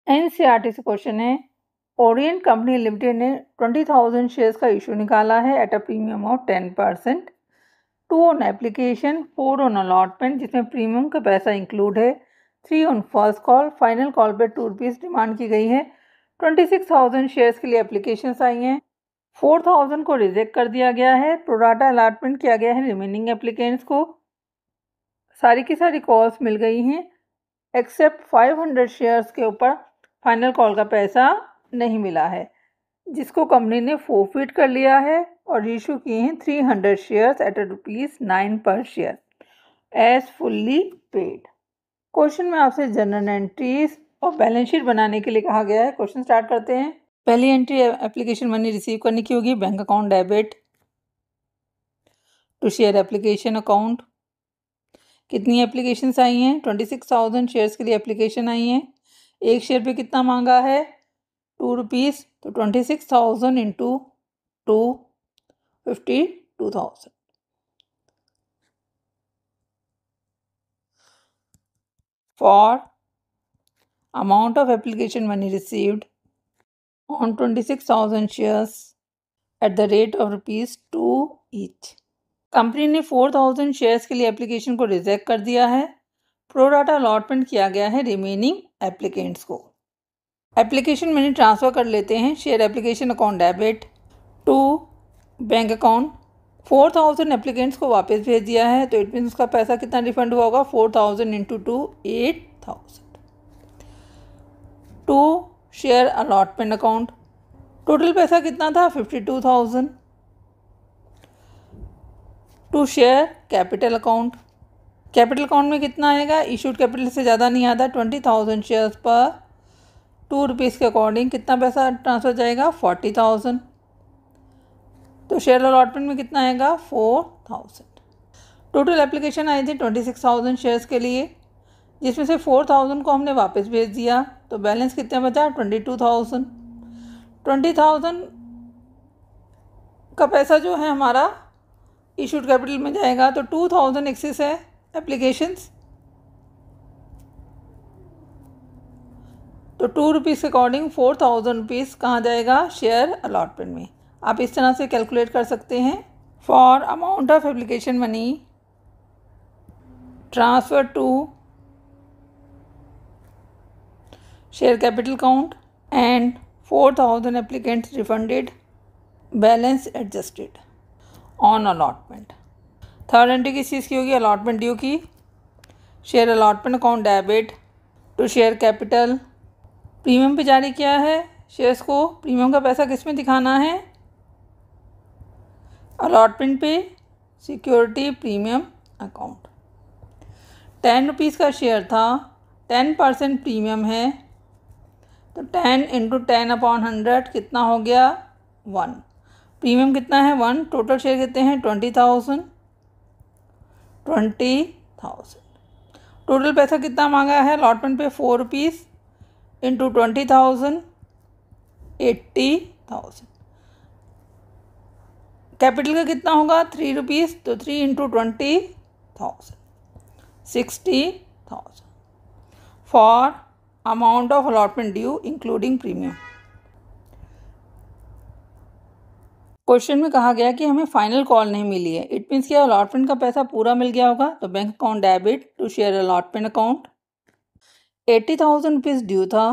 NCERT से question है, Orient company limited ने 20,000 शेयर्स का इशू निकाला है at a premium of 10%, 2 on application, 4 on allotment जिसमें प्रीमियम का पैसा इंक्लूड है, 3 on first call, final call पे 2 रुपीज़ डिमांड की गई है। 26,000 शेयर्स के लिए एप्लीकेशंस आई हैं, 4,000 को रिजेक्ट कर दिया गया है, प्रोराटा अलॉटमेंट किया गया है रिमेनिंग एप्लीकेंट्स को, सारी की सारी कॉल्स मिल गई हैं एक्सेप्ट 500 शेयर्स के ऊपर फाइनल कॉल का पैसा नहीं मिला है, जिसको कंपनी ने फोरफिट कर लिया है और इशू किए हैं 300 शेयर्स एट ₹9 पर share as fully paid. Question में आपसे जनरल एंट्रीज और बैलेंस शीट बनाने के लिए कहा गया है। क्वेश्चन स्टार्ट करते हैं। पहली एंट्री एप्लीकेशन मनी रिसीव करने की होगी, bank account debit to share application account. कितनी एप्लीकेशंस आई हैं? 26,000 शेयर्स के लिए एप्लीकेशन आई हैं। एक शेयर पे कितना मांगा है? 2 रुपीज़। तो 26,000 into 2 52,000। For amount of application money received on 26,000 shares at the rate of ₹2 each. Company ने 4,000 शेयर्स के लिए एप्लीकेशन को रिजेक्ट कर दिया है। प्रोराटा अलॉटमेंट किया गया है रिमेनिंग एप्लीकेंट्स को। एप्लीकेशन मनी ट्रांसफ़र कर लेते हैं। Share application account debit to bank account. 4,000 applicants को वापस भेज दिया है, तो इट मीन्स उसका पैसा कितना रिफंड हुआ होगा? 4,000 into 2 8,000। To share allotment account. Total पैसा कितना था? 52,000। To share capital account. Capital account में कितना आएगा? इशूड कैपिटल से ज़्यादा नहीं आता। 20,000 शेयर्स पर 2 रुपीज़ के अकॉर्डिंग कितना पैसा ट्रांसफ़र जाएगा? 40,000। तो शेयर अलॉटमेंट में कितना आएगा? 4,000। टोटल एप्लीकेशन आई थी 26,000 शेयर्स के लिए, जिसमें से 4,000 को हमने वापस भेज दिया, तो बैलेंस कितना बचा? 22,000। 20,000 का पैसा जो है हमारा इशूड कैपिटल में जाएगा, तो 2,000 एक्सेस है एप्लीकेशंस, तो 2 रुपीज़ के अकॉर्डिंग 4,000 रुपीज़ कहाँ जाएगा? शेयर अलॉटमेंट में। आप इस तरह से कैलकुलेट कर सकते हैं। For amount of application money transfer to share capital account and 4,000 applicants refunded, balance adjusted on allotment. Third entry किस चीज़ की होगी? अलॉटमेंट ड्यू की। Share allotment account debit to share capital. Premium पे जारी किया है शेयर्स को। प्रीमियम का पैसा किस में दिखाना है? अलॉटमेंट पे सिक्योरिटी प्रीमियम अकाउंट। 10 रुपीज़ का शेयर था, 10% प्रीमियम है, तो 10 इंटू 10/100 कितना हो गया? 1। प्रीमियम कितना है? 1। टोटल शेयर कितने हैं? 20,000। टोटल पैसा कितना मांगा है अलॉटमेंट पे? 4 रुपीज़ इंटू 20,000 80,000। कैपिटल का कितना होगा? 3 रुपीज़, तो 3 into 20,000 60,000। For amount of allotment due including premium. Question में कहा गया कि हमें फाइनल कॉल नहीं मिली है। इट मीन्स कि अलॉटमेंट का पैसा पूरा मिल गया होगा, तो bank account debit to share allotment account. 80,000 rupees due था,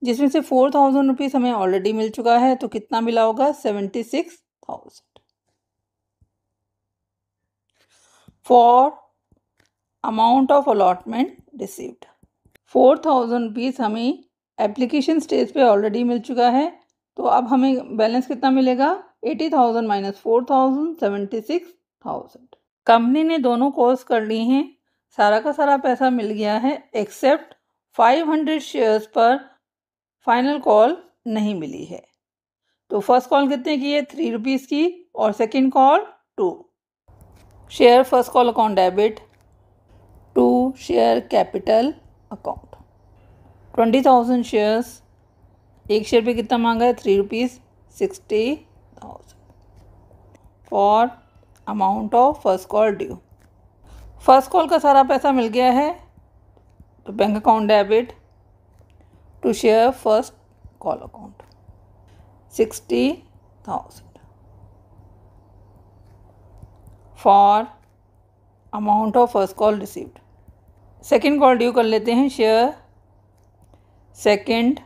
जिसमें से 4,000 रुपीज़ हमें ऑलरेडी मिल चुका है, तो कितना मिला होगा? 76,000। For amount of allotment received. 4,000 rupees हमें एप्लीकेशन स्टेज पे ऑलरेडी मिल चुका है, तो अब हमें बैलेंस कितना मिलेगा? 80,000 माइनस 4,000 76,000। कंपनी ने दोनों कॉल्स कर ली हैं, सारा का सारा पैसा मिल गया है एक्सेप्ट 500 शेयर्स पर फाइनल कॉल नहीं मिली है। तो फर्स्ट कॉल कितने की है? 3 रुपीज़ की, और second call 2। Share first call account debit to share capital account. 20,000 shares, एक शेयर पे कितना मांगा है? 3 rupees 60,000। For amount of first call due. First call का सारा पैसा मिल गया है, तो bank account debit to share first call account 60,000 for amount of first call received. Second call due कर लेते हैं. Share second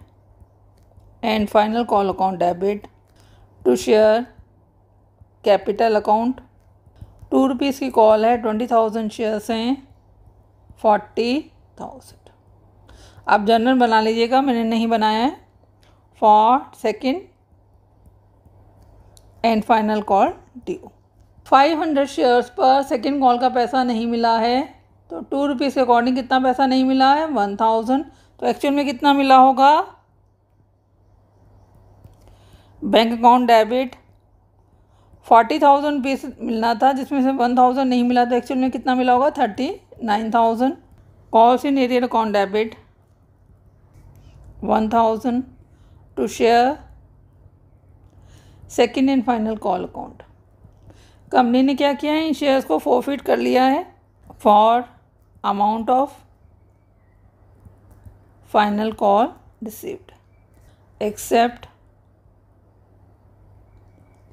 and final call account debit to share capital account. 2 rupees की कॉल है. 20,000 शेयर्स हैं. 40,000. आप journal बना लीजिएगा, मैंने नहीं बनाया है. For second and final call due. 500 shares पर सेकेंड कॉल का पैसा नहीं मिला है, तो 2 रुपीज़ के अकॉर्डिंग कितना पैसा नहीं मिला है? 1000. तो एक्चुअल में कितना मिला होगा? बैंक अकाउंट डेबिट 40,000 रुपीज़ मिलना था, जिसमें से 1000 नहीं मिला, तो एक्चुअल में कितना मिला होगा? 39,000. Calls in arrear account debit 1000 to share second and final call account. Company ने क्या किया है? इन शेयर्स को फोरफिट कर लिया है for amount of final call received except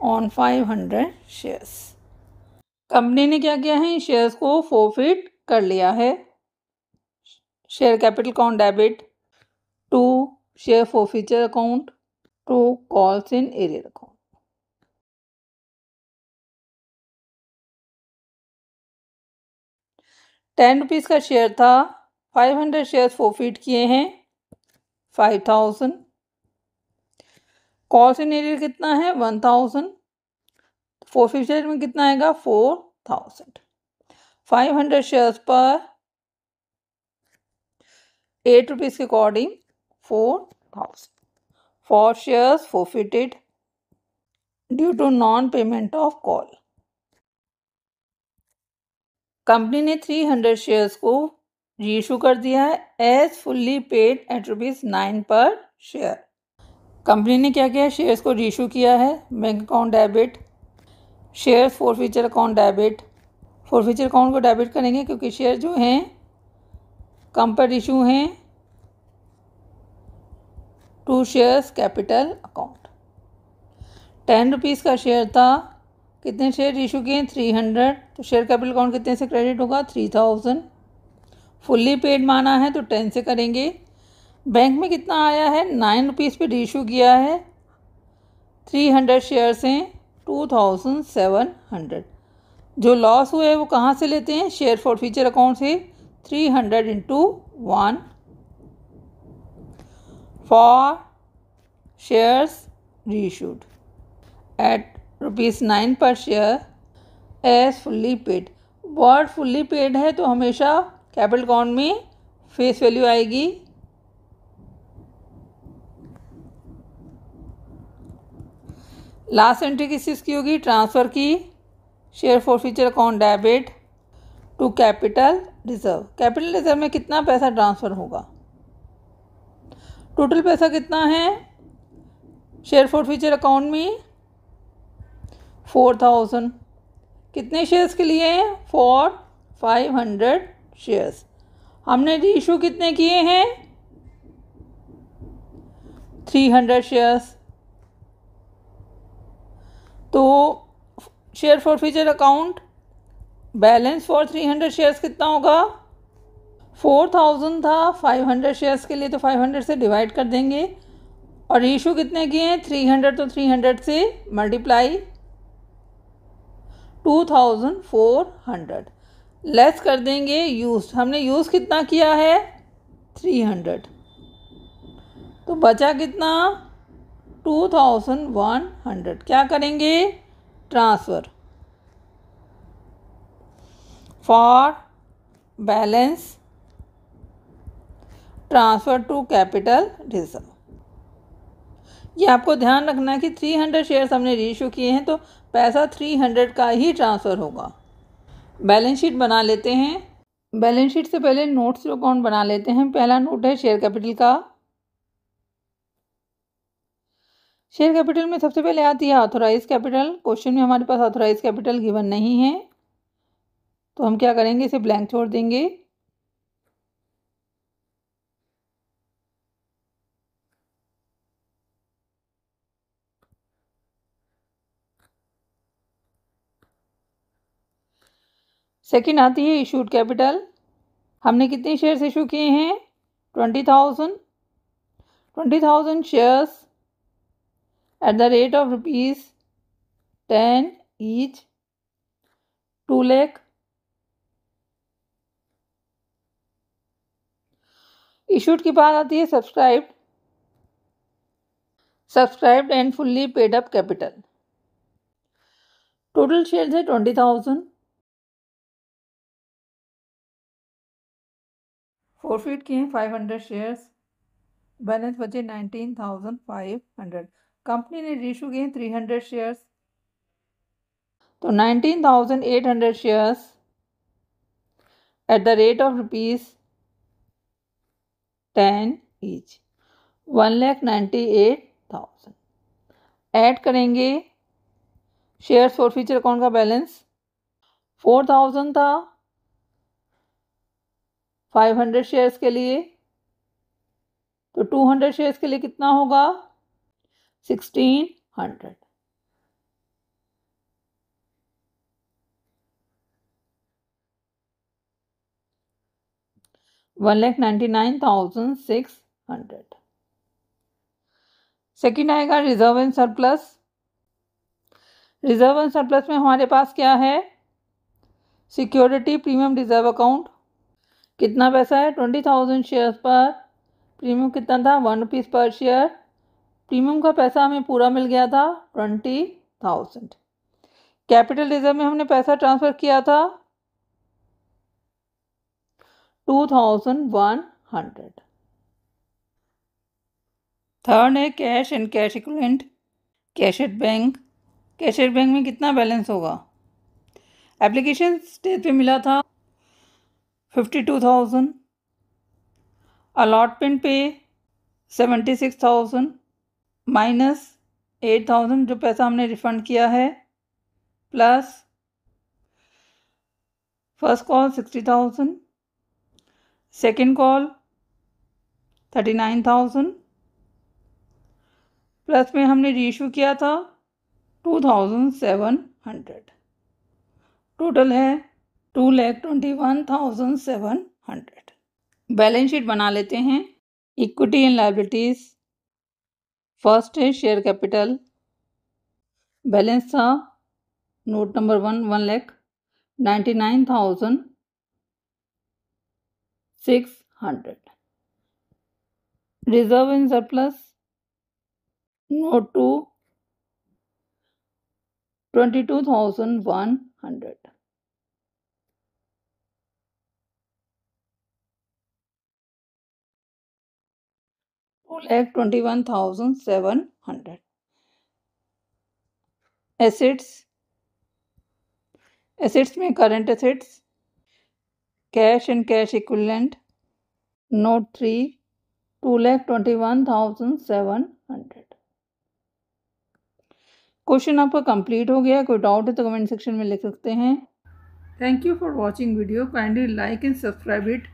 on 500 shares. Company ने क्या किया है? इन शेयर्स को फोरफिट कर लिया है. Share capital account debit to share forfeiture account to calls in arrear account. ₹10 का शेयर था. 500 शेयर्स फोरफिट किए हैं. 5,000. कॉल्स इन एरियर कितना है? 1000. फोरफिचर में कितना आएगा? 4,000. 500 शेयर्स पर ₹8 के according 4,000 for shares forfeited due to non payment of call. Company ने 300 शेयर्स को रीइशू कर दिया है एज फुल्ली पेड एट ₹9 पर शेयर. कंपनी ने क्या किया? शेयर्स को रीइशू किया है. Bank account debit shares forfeiture account debit. Forfeiture account को डेबिट करेंगे क्योंकि शेयर जो हैं कम पर इशू हैं. To shares capital account. ₹10 का शेयर था. कितने शेयर इशू किए? 300. तो शेयर कैपिटल अकाउंट कितने से क्रेडिट होगा? 3000. फुल्ली पेड माना है तो 10 से करेंगे. बैंक में कितना आया है? ₹9 पे रीइशू किया है. 300 शेयर्स हैं. 2700. जो लॉस हुए वो कहाँ से लेते हैं? शेयर फोरफिचर अकाउंट से. 300 into 1 for shares reissued at ₹9 पर share as fully paid. Word fully paid है तो हमेशा कैपिटल अकाउंट में फेस वैल्यू आएगी. लास्ट एंट्री किस चीज़ की होगी? ट्रांसफ़र की. Share forfeiture account debit to capital reserve. Capital reserve में कितना पैसा ट्रांसफ़र होगा? टोटल पैसा कितना है शेयर फोरफिचर अकाउंट में? 4,000. कितने शेयर्स के लिए हैं? For 500 shares. हमने रीइशू कितने किए हैं? 300 शेयर्स. तो share forfeiture account balance for 300 shares कितना होगा? 4,000 था 500 शेयर्स के लिए, तो 500 से डिवाइड कर देंगे. और रीइशू कितने किए हैं? 300. तो 300 से मल्टीप्लाई 2,400 लेस कर देंगे यूज. हमने यूज़ कितना किया है? 300. तो बचा कितना? 2,100. क्या करेंगे? Transfer for balance transfer to capital reserve. ये आपको ध्यान रखना है कि 300 शेयर्स हमने रीइशू किए हैं तो पैसा 300 का ही ट्रांसफ़र होगा. बैलेंस शीट बना लेते हैं. बैलेंस शीट से पहले नोट्स अकाउंट बना लेते हैं. पहला नोट है शेयर कैपिटल का. शेयर कैपिटल में सबसे पहले आती है ऑथोराइज कैपिटल. क्वेश्चन में हमारे पास ऑथोराइज कैपिटल गिवन नहीं है, तो हम क्या करेंगे? इसे ब्लैंक छोड़ देंगे. सेकंड आती है इशूड कैपिटल। हमने कितने शेयर्स इशू किए हैं? 20,000 shares at the rate of ₹10 each, 2 lakh. Issued के बाद आती है subscribed and fully paid up capital. Total shares है 20,000। फॉरफिट किए हैं 500 शेयर्स, बैलेंस बचे 19,500। कंपनी ने रीइशू किए हैं 300 शेयर्स, तो 19,800 shares at the rate of ₹10 each, 1,98,000। Add करेंगे शेयर्स फॉर फ्यूचर अकाउंट का बैलेंस 4,000 था 500 शेयर्स के लिए, तो 200 शेयर्स के लिए कितना होगा? 1,600। $1,99,600। सेकेंड आएगा reserve and surplus. Reserve and surplus में हमारे पास क्या है? Security premium reserve account. कितना पैसा है? 20,000 शेयर्स पर प्रीमियम कितना था? ₹1 पर शेयर। प्रीमियम का पैसा हमें पूरा मिल गया था 20,000। कैपिटल रिजर्व में हमने पैसा ट्रांसफर किया था 2,100। थर्ड है cash and cash equivalent. Cash at bank. Cash at bank में कितना बैलेंस होगा? एप्लीकेशन स्टेज पे मिला था 52,000। अलॉटमेंट पे 76,000 माइनस 8,000 जो पैसा हमने रिफंड किया है, plus first call 60,000, second call 39,000, plus में हमने रीइशू किया था 2,700। टोटल है 2,21,700। बैलेंस शीट बना लेते हैं। Equity and liabilities. फर्स्ट है शेयर कैपिटल। बैलेंस था note number 1,99,600। Reserve and surplus note 2 22,100। $2,21,700। Assets में current assets, cash and cash equivalent note 3 $2,21,700। Question आपका कंप्लीट हो गया। कोई डाउट है तो कमेंट सेक्शन में लिख सकते हैं। Thank you for watching video. Kindly like and subscribe it.